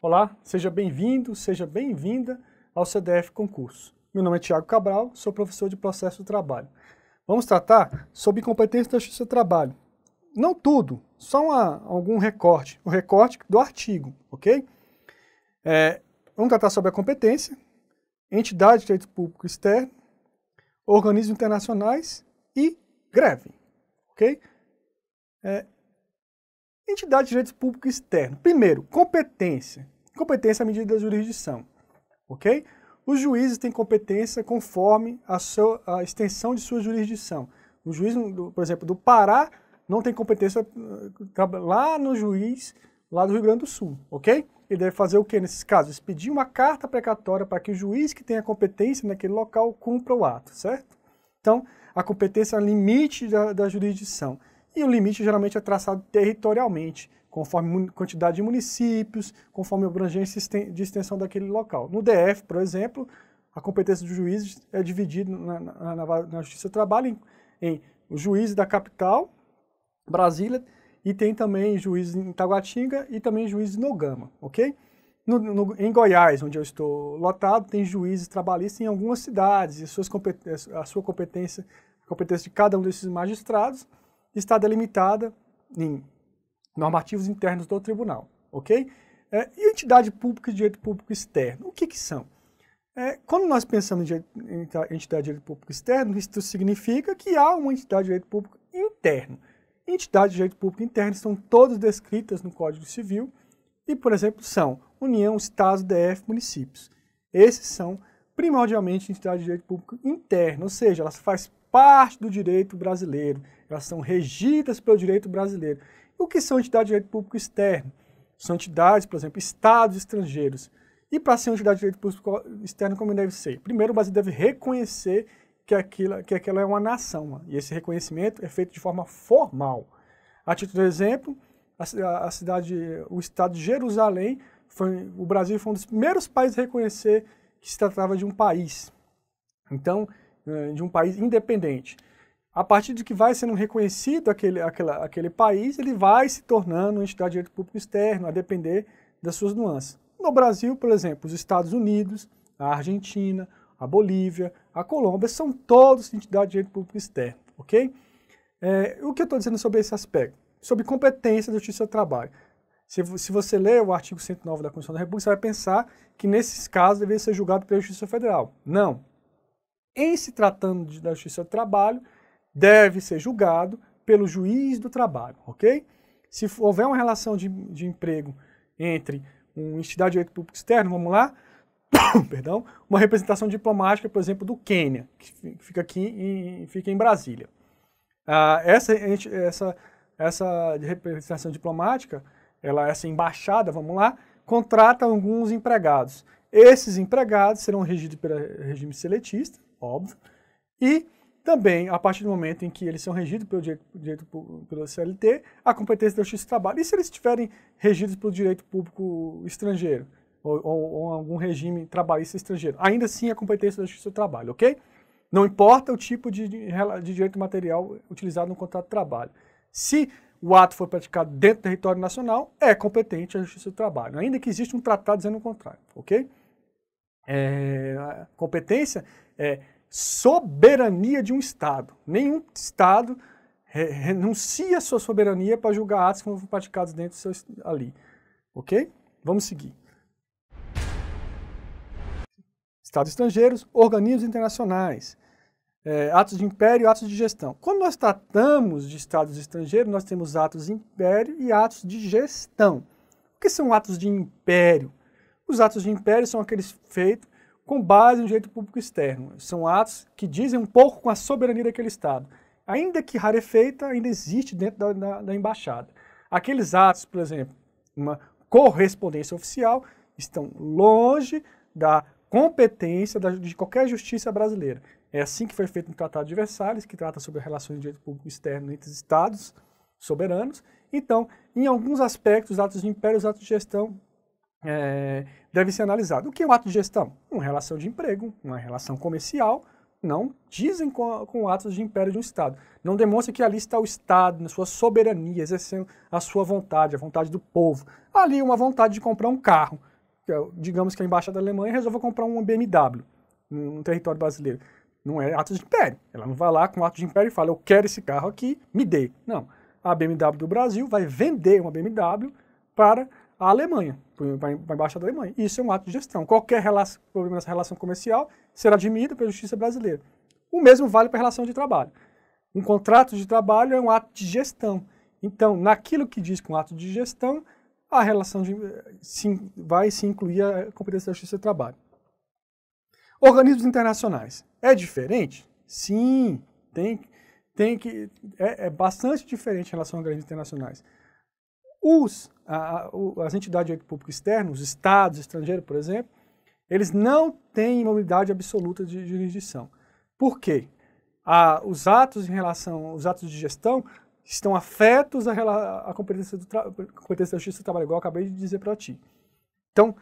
Olá, seja bem-vindo, seja bem-vinda ao CDF Concurso. Meu nome é Tiago Cabral, sou professor de Processo do Trabalho. Vamos tratar sobre competência da Justiça do Trabalho. Não tudo, só algum recorte, o recorte do artigo, ok? Vamos tratar sobre a competência, entidade de direito público externo, organismos internacionais e greve, ok? Entidade de direito público externo. Primeiro, competência. Competência à medida da jurisdição, ok? Os juízes têm competência conforme a extensão de sua jurisdição. O juiz, por exemplo, do Pará, não tem competência lá no juiz lá do Rio Grande do Sul, ok? Ele deve fazer o que nesses casos? Expedir uma carta precatória para que o juiz que tenha competência naquele local cumpra o ato, certo? Então, a competência é o limite da jurisdição. E o limite geralmente é traçado territorialmente, conforme quantidade de municípios, conforme a abrangência de extensão daquele local. No DF, por exemplo, a competência dos juízes é dividida na Justiça do Trabalho em os juízes da capital, Brasília, e tem também juízes em Taguatinga e também juízes no Gama, ok? Em Goiás, onde eu estou lotado, tem juízes trabalhistas em algumas cidades, e a sua competência, a competência de cada um desses magistrados, está delimitada em normativos internos do tribunal, ok? E entidade pública e direito público externo, o que são? Quando nós pensamos em entidade de direito público externo, isso significa que há uma entidade de direito público interno. Entidades de direito público interno estão todas descritas no Código Civil e, por exemplo, são União, Estados, DF, municípios. Esses são primordialmente entidades de direito público interno, ou seja, elas fazem parte do direito brasileiro, elas são regidas pelo direito brasileiro. O que são entidades de direito público externo? São entidades, por exemplo, estados estrangeiros. E para ser uma entidade de direito público externo, como deve ser? Primeiro, o Brasil deve reconhecer que aquela é uma nação, e esse reconhecimento é feito de forma formal. A título de exemplo, o estado de Jerusalém, o Brasil foi um dos primeiros países a reconhecer que se tratava de um país. Então, de um país independente. A partir de que vai sendo reconhecido aquele país, ele vai se tornando uma entidade de direito público externo, a depender das suas nuances. No Brasil, por exemplo, os Estados Unidos, a Argentina, a Bolívia, a Colômbia, são todos entidades de direito público externo, ok? O que eu estou dizendo sobre esse aspecto? Sobre competência da Justiça do Trabalho. Se você ler o artigo 109 da Constituição da República, você vai pensar que nesses casos deveria ser julgado pela Justiça Federal. Não. Em se tratando da Justiça do Trabalho, deve ser julgado pelo juiz do trabalho, ok? Se houver uma relação de emprego entre uma entidade de direito público externo, vamos lá, perdão, uma representação diplomática, por exemplo, do Quênia, que fica fica em Brasília. Essa representação diplomática, essa embaixada, vamos lá, contrata alguns empregados. Esses empregados serão regidos pelo regime seletista, óbvio, e também, a partir do momento em que eles são regidos pelo CLT, a competência da Justiça do Trabalho. E se eles estiverem regidos pelo direito público estrangeiro, ou algum regime trabalhista estrangeiro? Ainda assim, a competência da Justiça do Trabalho, ok? Não importa o tipo de direito material utilizado no contrato de trabalho. Se o ato for praticado dentro do território nacional, é competente a Justiça do Trabalho, ainda que exista um tratado dizendo o contrário, ok? A competência é soberania de um Estado. Nenhum Estado renuncia a sua soberania para julgar atos que foram praticados dentro ali. Ok? Vamos seguir. Estados estrangeiros, organismos internacionais, atos de império e atos de gestão. Quando nós tratamos de Estados estrangeiros, nós temos atos de império e atos de gestão. O que são atos de império? Os atos de império são aqueles feitos com base no direito público externo. São atos que dizem um pouco com a soberania daquele Estado. Ainda que rarefeita, ainda existe dentro da embaixada. Aqueles atos, por exemplo, uma correspondência oficial, estão longe da competência de qualquer justiça brasileira. É assim que foi feito no Tratado de Versalhes, que trata sobre relações de direito público externo entre os Estados soberanos. Então, em alguns aspectos, os atos de império e os atos de gestão deve ser analisado. O que é um ato de gestão? Uma relação de emprego, uma relação comercial, não dizem com atos de império de um Estado. Não demonstra que ali está o Estado, na sua soberania, exercendo a sua vontade, a vontade do povo. Ali uma vontade de comprar um carro. digamos que a Embaixada da Alemanha resolva comprar um BMW no território brasileiro. Não é ato de império. Ela não vai lá com ato de império e fala, eu quero esse carro aqui, me dê. Não. A BMW do Brasil vai vender uma BMW para a Alemanha, para a Embaixada da Alemanha. Isso é um ato de gestão. Qualquer problema nessa relação comercial será adimido pela justiça brasileira. O mesmo vale para a relação de trabalho. Um contrato de trabalho é um ato de gestão. Então, naquilo que diz com ato de gestão, a relação vai se incluir a competência da justiça do trabalho. Organismos internacionais. É diferente? Sim, é bastante diferente em relação a organismos internacionais. As entidades de direito público externo, os estados estrangeiros, por exemplo, eles não têm imobilidade absoluta de jurisdição. Por quê? Os atos de gestão estão afetos à competência da justiça do trabalho, igual eu acabei de dizer para ti. Então,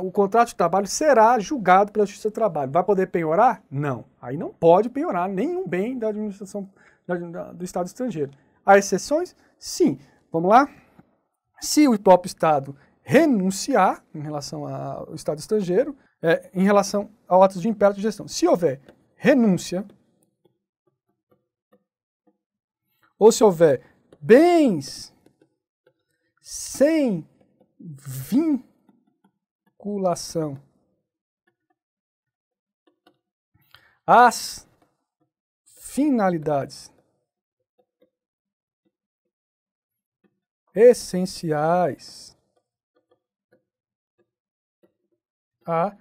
o contrato de trabalho será julgado pela justiça do trabalho. Vai poder penhorar? Não. Aí não pode penhorar nenhum bem da administração do Estado estrangeiro. Há exceções? Sim. Vamos lá? Se o próprio Estado renunciar em relação ao Estado estrangeiro, em relação ao ato de império de gestão. Se houver renúncia, ou se houver bens sem vinculação às finalidades essenciais à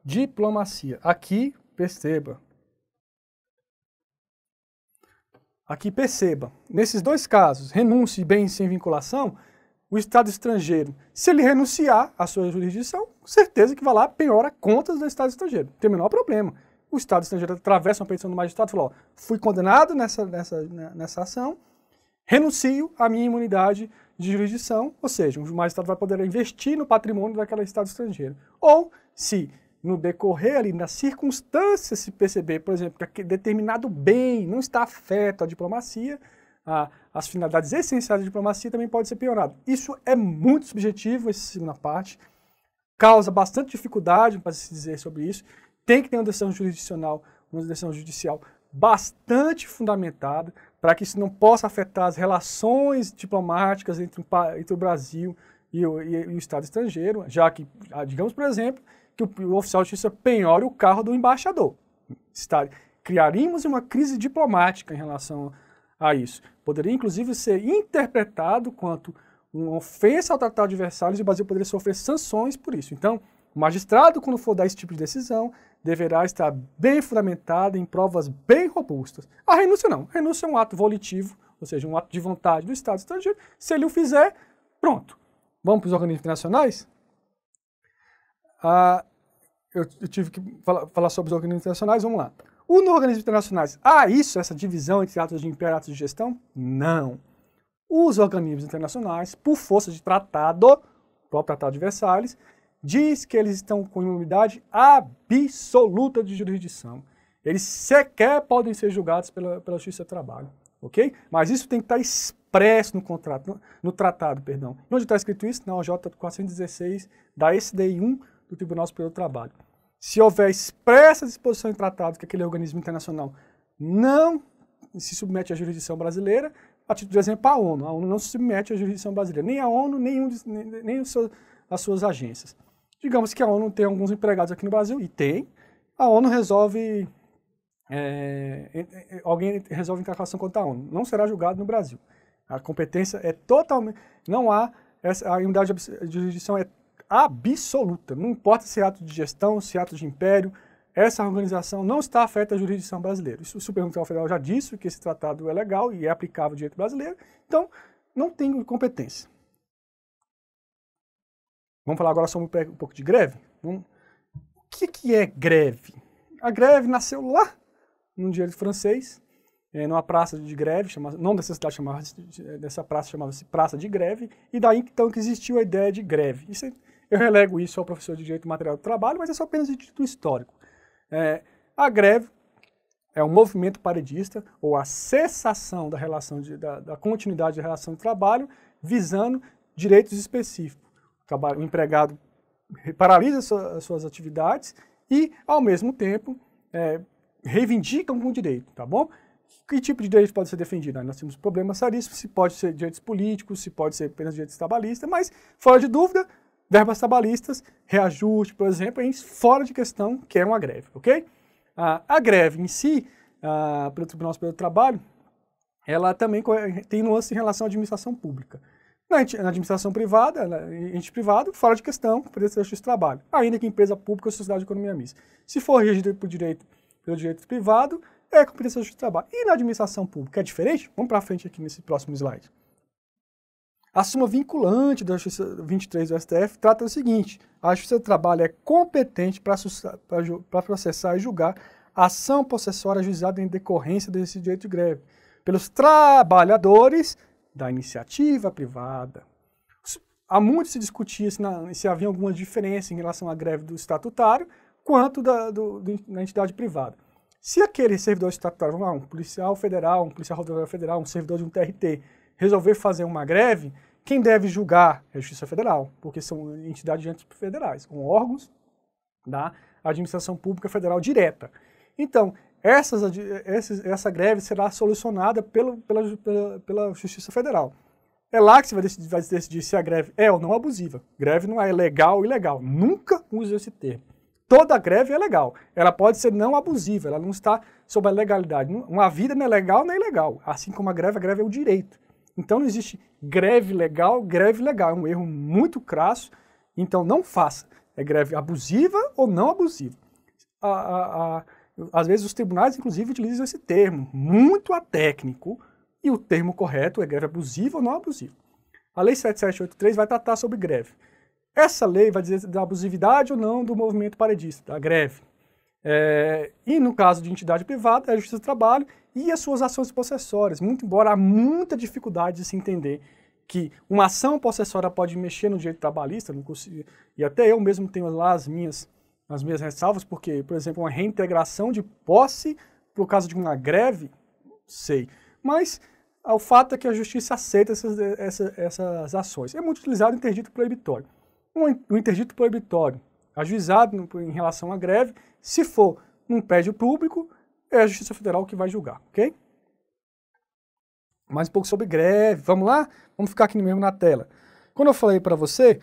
diplomacia. Aqui, perceba, nesses dois casos, renúncia e bens sem vinculação, o Estado estrangeiro, se ele renunciar à sua jurisdição, certeza que vai lá penhora contas do Estado estrangeiro. Não tem o menor problema. O Estado estrangeiro atravessa uma petição do magistrado e fala, ó, fui condenado nessa ação, renuncio à minha imunidade de jurisdição, ou seja, o magistrado vai poder investir no patrimônio daquele Estado estrangeiro. Ou, se no decorrer ali, nas circunstâncias, se perceber, por exemplo, que determinado bem não está afeto à diplomacia, as finalidades essenciais da diplomacia também pode ser penhorado. Isso é muito subjetivo, essa segunda parte, causa bastante dificuldade para se dizer sobre isso. Tem que ter uma decisão jurisdicional, uma decisão judicial bastante fundamentada, para que isso não possa afetar as relações diplomáticas entre o Brasil e o Estado estrangeiro, já que, digamos, por exemplo, que o oficial de justiça penhore o carro do embaixador. Criaríamos uma crise diplomática em relação a isso. Poderia, inclusive, ser interpretado quanto uma ofensa ao Tratado de Versalhes e o Brasil poderia sofrer sanções por isso. Então, o magistrado, quando for dar esse tipo de decisão, deverá estar bem fundamentado em provas bem robustas. A renúncia não. A renúncia é um ato volitivo, ou seja, um ato de vontade do Estado estrangeiro. Se ele o fizer, pronto. Vamos para os organismos internacionais? Eu tive que falar sobre os organismos internacionais, vamos lá. Nos organismos internacionais, essa divisão entre atos de império e atos de gestão? Não. Os organismos internacionais, por força de tratado, o próprio Tratado de Versalhes, diz que eles estão com imunidade absoluta de jurisdição. Eles sequer podem ser julgados pela Justiça do Trabalho, ok? Mas isso tem que estar expresso no tratado. Onde está escrito isso? Na OJ 416 da SDI 1 do Tribunal Superior do Trabalho. Se houver expressa disposição em tratado que aquele organismo internacional não se submete à jurisdição brasileira, a título de exemplo, a ONU não se submete à jurisdição brasileira, nem a ONU, nem as suas agências. Digamos que a ONU tem alguns empregados aqui no Brasil, e tem, a ONU resolve, alguém resolve entrar com ação contra a ONU, não será julgado no Brasil. A competência é totalmente, não há, a imunidade de jurisdição é absoluta, não importa se é ato de gestão, se é ato de império, essa organização não está afeta à jurisdição brasileira. O Supremo Tribunal Federal já disse que esse tratado é legal e é aplicável ao direito brasileiro, então não tem competência. Vamos falar agora sobre um pouco de greve? O que é greve? A greve nasceu lá no direito francês, numa praça de greve, o nome dessa cidade dessa praça chamava-se Praça de Greve, e daí então que existiu a ideia de greve. Eu relego isso ao professor de Direito Material do Trabalho, mas é só apenas de título histórico. A greve é um movimento paredista, ou a cessação da da continuidade da relação de trabalho, visando direitos específicos. O empregado paralisa as suas atividades e, ao mesmo tempo, reivindica algum direito, tá bom? Que tipo de direito pode ser defendido? Nós temos problemas seríssimos, se pode ser direitos políticos, se pode ser apenas direitos trabalhistas, mas, fora de dúvida, verbas trabalhistas, reajuste, por exemplo, é fora de questão que é uma greve, ok? A greve em si, pelo Tribunal Superior do Trabalho, ela também tem nuance em relação à administração pública. Na administração privada, ente privado, fora de questão, preço da justiça do trabalho, ainda que empresa pública ou sociedade de economia mista. Se for regido pelo direito privado, é competência da justiça do trabalho. E na administração pública é diferente? Vamos para frente aqui nesse próximo slide. A súmula vinculante da Justiça 23 do STF trata o seguinte: a Justiça do Trabalho é competente para processar e julgar a ação possessória ajuizada em decorrência desse direito de greve pelos trabalhadores da iniciativa privada. Há muito se discutia se havia alguma diferença em relação à greve do estatutário quanto na entidade privada. Se aquele servidor estatutário, vamos lá, um policial federal, um policial rodoviário federal, um servidor de um TRT, resolver fazer uma greve, quem deve julgar é a Justiça Federal, porque são entidades federais, com órgãos da administração pública federal direta. Então, essa greve será solucionada pela Justiça Federal. É lá que você vai decidir se a greve é ou não abusiva. Greve não é legal ou ilegal. Nunca use esse termo. Toda greve é legal. Ela pode ser não abusiva, ela não está sob a legalidade. Uma vida não é legal nem ilegal. Assim como a greve é o direito. Então não existe greve legal. É um erro muito crasso. Então não faça. É greve abusiva ou não abusiva. Às vezes os tribunais, inclusive, utilizam esse termo, muito atécnico, e o termo correto é greve abusiva ou não abusiva. A Lei 7783 vai tratar sobre greve. Essa lei vai dizer da abusividade ou não do movimento paredista, da greve. E no caso de entidade privada, é a Justiça do Trabalho e as suas ações possessórias, muito embora há muita dificuldade de se entender que uma ação possessória pode mexer no direito trabalhista, e até eu mesmo tenho lá as minhas ressalvas, porque, por exemplo, uma reintegração de posse por causa de uma greve, sei. Mas o fato é que a justiça aceita essas ações. É muito utilizado o interdito proibitório. O interdito proibitório, ajuizado em relação à greve, se for num prédio público, é a Justiça Federal que vai julgar, ok? Mais um pouco sobre greve. Vamos lá? Vamos ficar aqui mesmo na tela. Quando eu falei para você,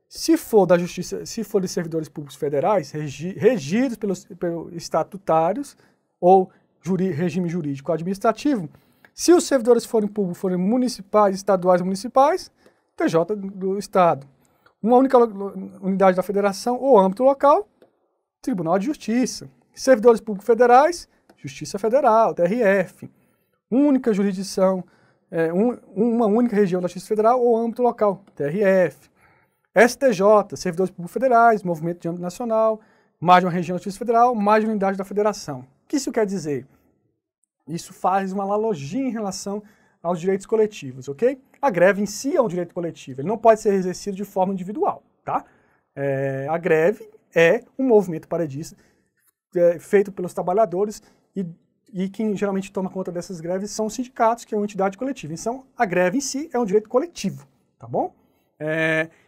se for da justiça, se for de servidores públicos federais, regidos pelos estatutários ou regime jurídico administrativo, se os servidores forem públicos, forem municipais, estaduais ou municipais, TJ do Estado. Uma única unidade da federação ou âmbito local, Tribunal de Justiça. Servidores públicos federais, Justiça Federal, TRF. Única jurisdição, uma única região da Justiça Federal ou âmbito local, TRF. STJ, servidores públicos federais, movimento de âmbito nacional, mais de uma região da Justiça Federal, mais de uma unidade da federação. O que isso quer dizer? Isso faz uma analogia em relação aos direitos coletivos, ok? A greve em si é um direito coletivo, ele não pode ser exercido de forma individual, tá? A greve é um movimento paredista feito pelos trabalhadores e quem geralmente toma conta dessas greves são os sindicatos, que é uma entidade coletiva. Então, a greve em si é um direito coletivo, tá bom?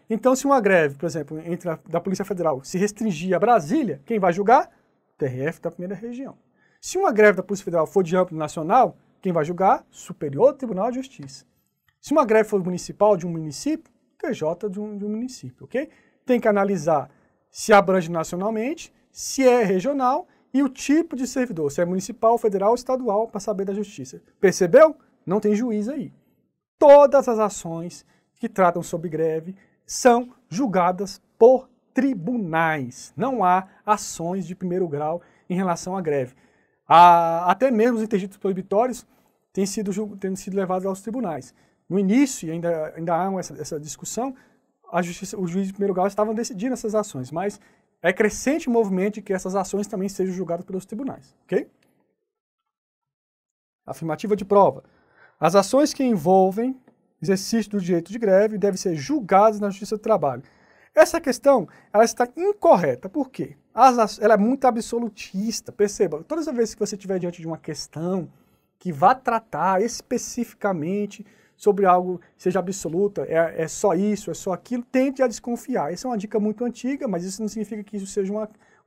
Então, se uma greve, por exemplo, da Polícia Federal se restringir a Brasília, quem vai julgar? O TRF da primeira região. Se uma greve da Polícia Federal for de âmbito nacional, quem vai julgar? Superior Tribunal de Justiça. Se uma greve for municipal de um município, TJ de um município, ok? Tem que analisar se abrange nacionalmente, se é regional e o tipo de servidor, se é municipal, federal ou estadual, para saber da justiça. Percebeu? Não tem juiz aí. Todas as ações que tratam sobre greve são julgadas por tribunais. Não há ações de primeiro grau em relação à greve. Até mesmo os interditos proibitórios têm sido levados aos tribunais. No início, e ainda há essa discussão, os juízes de primeiro grau estavam decidindo essas ações, mas é crescente o movimento de que essas ações também sejam julgadas pelos tribunais, ok? Afirmativa de prova. As ações que envolvem exercício do direito de greve devem ser julgadas na Justiça do Trabalho. Essa questão, ela está incorreta. Por quê? Ela é muito absolutista. Perceba, todas as vezes que você estiver diante de uma questão que vá tratar especificamente sobre algo seja absoluta, é só isso, é só aquilo, tende a desconfiar. Essa é uma dica muito antiga, mas isso não significa que isso seja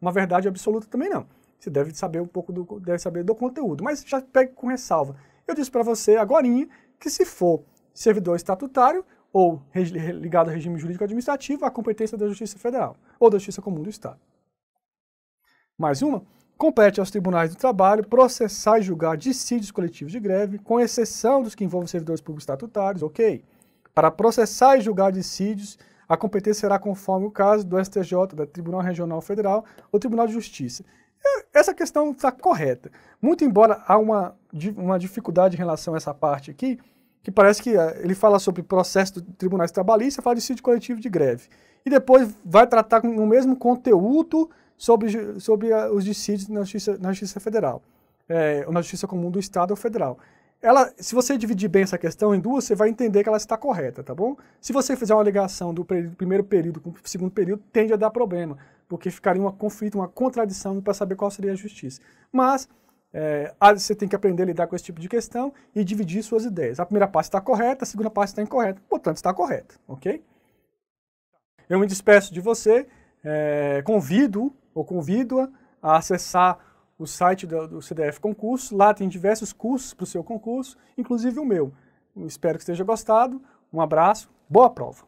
uma verdade absoluta também não. Você deve saber deve saber do conteúdo, mas já pegue com ressalva. Eu disse para você agorinha que se for servidor estatutário ou ligado ao regime jurídico administrativo, a competência da Justiça Federal ou da Justiça Comum do Estado. Mais uma. Compete aos tribunais do trabalho processar e julgar dissídios coletivos de greve, com exceção dos que envolvem servidores públicos estatutários, ok? Para processar e julgar dissídios, a competência será conforme o caso do STJ, do Tribunal Regional Federal ou Tribunal de Justiça. Essa questão está correta. Muito embora há uma dificuldade em relação a essa parte aqui, que parece que ele fala sobre processo de tribunais trabalhistas, fala de dissídio coletivo de greve. E depois vai tratar no mesmo conteúdo sobre os dissídios na Justiça Federal, ou na Justiça Comum do Estado ou Federal. Se você dividir bem essa questão em duas, você vai entender que ela está correta, tá bom? Se você fizer uma ligação do primeiro período com o segundo período, tende a dar problema, porque ficaria um conflito, uma contradição para saber qual seria a justiça. Mas você tem que aprender a lidar com esse tipo de questão e dividir suas ideias. A primeira parte está correta, a segunda parte está incorreta, portanto está correta, ok? Eu me despeço de você, convido-a a acessar o site do CDF Concurso. Lá tem diversos cursos para o seu concurso, inclusive o meu. Eu espero que esteja gostado. Um abraço, boa prova!